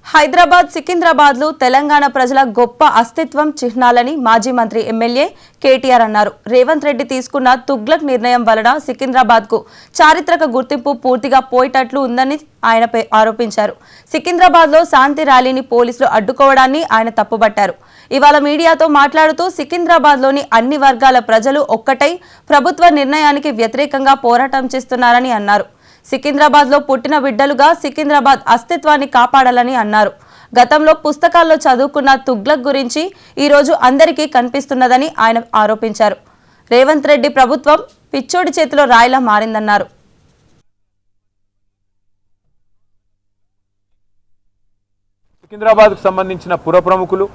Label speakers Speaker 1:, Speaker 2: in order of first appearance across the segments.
Speaker 1: హైదరాబాద్ సికింద్రాబాద్లు తెలంగాణ ప్రజల గొప్ప అస్తిత్వం చిహ్నాలని మాజీ మంత్రి ఎమ్మెల్యే కేటీఆర్ అన్నారు. రేవంత్ రెడ్డి తీసుకున్న తుగ్లక్ నిర్ణయం వలన సికింద్రాబాద్కు చారిత్రక గుర్తింపు పూర్తిగా పోయేటట్లు ఉందని ఆయనపై ఆరోపించారు. సికింద్రాబాద్లో శాంతి ర్యాలీని పోలీసులు అడ్డుకోవడాన్ని ఆయన తప్పుబట్టారు. ఇవాళ మీడియాతో మాట్లాడుతూ సికింద్రాబాద్లోని అన్ని వర్గాల ప్రజలు ఒక్కటై ప్రభుత్వ నిర్ణయానికి వ్యతిరేకంగా పోరాటం చేస్తున్నారని అన్నారు. సికింద్రాబాద్లో పుట్టిన బిడ్డలుగా సికింద్రాబాద్ అస్తిత్వాన్ని కాపాడాలని అన్నారు. గతంలో పుస్తకాల్లో చదువుకున్న తుగ్లక్ గురించి ఈరోజు అందరికీ కనిపిస్తున్నదని ఆయన ఆరోపించారు. రేవంత్ రెడ్డి ప్రభుత్వం పిచ్చోడి చేతిలో రాయిలా మారిందన్నారు.
Speaker 2: సికింద్రాబాద్కు సంబంధించిన పుర ప్రముఖులు,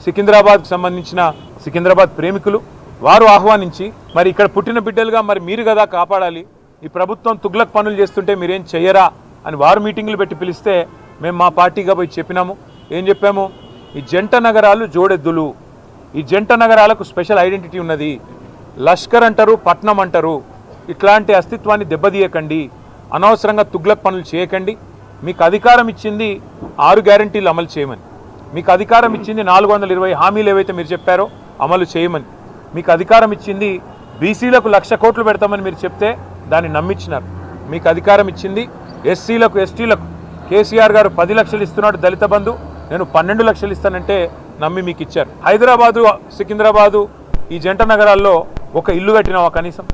Speaker 2: సికింద్రాబాద్కు సంబంధించిన సికింద్రాబాద్ ప్రేమికులు వారు ఆహ్వానించి మరి ఇక్కడ పుట్టిన బిడ్డలుగా మరి మీరు కదా కాపాడాలి, ఈ ప్రభుత్వం తుగ్లక్ పనులు చేస్తుంటే మీరేం చెయ్యరా అని వారు మీటింగులు పెట్టి పిలిస్తే మేము మా పార్టీగా పోయి చెప్పినాము. ఏం చెప్పాము? ఈ జంట నగరాలు జోడెద్దులు, ఈ జంట నగరాలకు స్పెషల్ ఐడెంటిటీ ఉన్నది. లష్కర్ అంటారు, పట్నం అంటారు. ఇట్లాంటి అస్తిత్వాన్ని దెబ్బతీయకండి, అనవసరంగా తుగ్లక్ పనులు చేయకండి. మీకు అధికారం ఇచ్చింది 6 గ్యారంటీలు అమలు చేయమని, మీకు అధికారం ఇచ్చింది 420 హామీలు ఏవైతే మీరు చెప్పారో అమలు చేయమని, మీకు అధికారం ఇచ్చింది బీసీలకు 1,00,000 కోట్లు పెడతామని మీరు చెప్తే దాన్ని నమ్మించినారు. మీకు అధికారం ఇచ్చింది ఎస్సీలకు ఎస్టీలకు కేసీఆర్ గారు 10 లక్షలు ఇస్తున్నాడు దళిత బంధు, నేను 12 లక్షలు ఇస్తానంటే నమ్మి మీకు ఇచ్చారు. హైదరాబాదు సికింద్రాబాదు ఈ జంట నగరాల్లో ఒక ఇల్లు కట్టినావా? కనీసం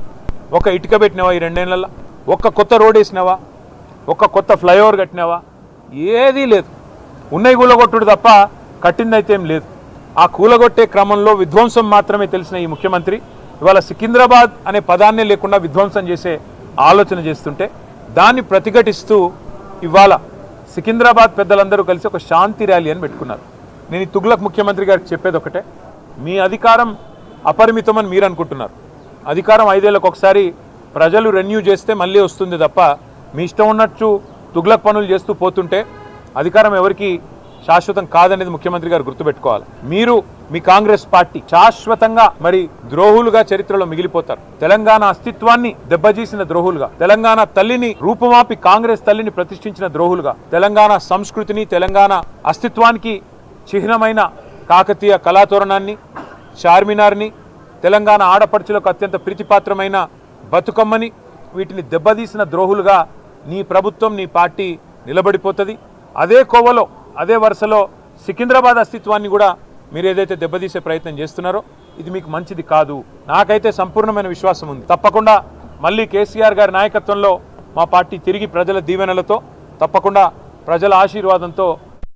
Speaker 2: ఒక ఇటుక పెట్టినావా? ఈ 2 ఏళ్లలో ఒక్క కొత్త రోడ్ వేసినావా? ఒక్క కొత్త ఫ్లైఓవర్ కట్టినావా? ఏదీ లేదు. ఉన్నవి కూలగొట్టుడు తప్ప కట్టిందైతే ఏం లేదు. ఆ కూలగొట్టే క్రమంలో విధ్వంసం మాత్రమే తెలిసిన ఈ ముఖ్యమంత్రి ఇవాళ సికింద్రాబాద్ అనే పదాన్నే లేకుండా విధ్వంసం చేసే ఆలోచన చేస్తుంటే దాన్ని ప్రతిఘటిస్తూ ఇవాళ సికింద్రాబాద్ పెద్దలందరూ కలిసి ఒక శాంతి ర్యాలీ అని పెట్టుకున్నారు. నేను ఈ తుగ్లక్ ముఖ్యమంత్రి గారికి చెప్పేది ఒకటే, మీ అధికారం అపరిమితమని మీరు అనుకుంటున్నారు. అధికారం 5 ఏళ్లకు ఒకసారి ప్రజలు రెన్యూ చేస్తే మళ్ళీ వస్తుంది తప్ప మీ ఇష్టం ఉన్నట్టు తుగ్లక్ పనులు చేస్తూ పోతుంటే అధికారం ఎవరికి శాశ్వతం కాదనేది ముఖ్యమంత్రి గారు గుర్తుపెట్టుకోవాలి. మీరు మీ కాంగ్రెస్ పార్టీ శాశ్వతంగా మరి ద్రోహులుగా చరిత్రలో మిగిలిపోతారు. తెలంగాణ అస్తిత్వాన్ని దెబ్బతీసిన ద్రోహులుగా, తెలంగాణ తల్లిని రూపుమాపి కాంగ్రెస్ తల్లిని ప్రతిష్ఠించిన ద్రోహులుగా, తెలంగాణ సంస్కృతిని తెలంగాణ అస్తిత్వానికి చిహ్నమైన కాకతీయ కళాతోరణాన్ని, చార్మినార్ని, తెలంగాణ ఆడపడుచులకు అత్యంత ప్రీతిపాత్రమైన బతుకమ్మని వీటిని దెబ్బతీసిన ద్రోహులుగా నీ ప్రభుత్వం నీ పార్టీ నిలబడిపోతుంది. అదే కోవలో అదే వరుసలో సికింద్రాబాద్ అస్తిత్వాన్ని కూడా మీరు ఏదైతే దెబ్బతీసే ప్రయత్నం చేస్తున్నారో ఇది మీకు మంచిది కాదు. నాకైతే సంపూర్ణమైన విశ్వాసం ఉంది. తప్పకుండా మళ్ళీ కేసీఆర్ గారి నాయకత్వంలో మా పార్టీ తిరిగి ప్రజల దీవెనలతో తప్పకుండా ప్రజల ఆశీర్వాదంతో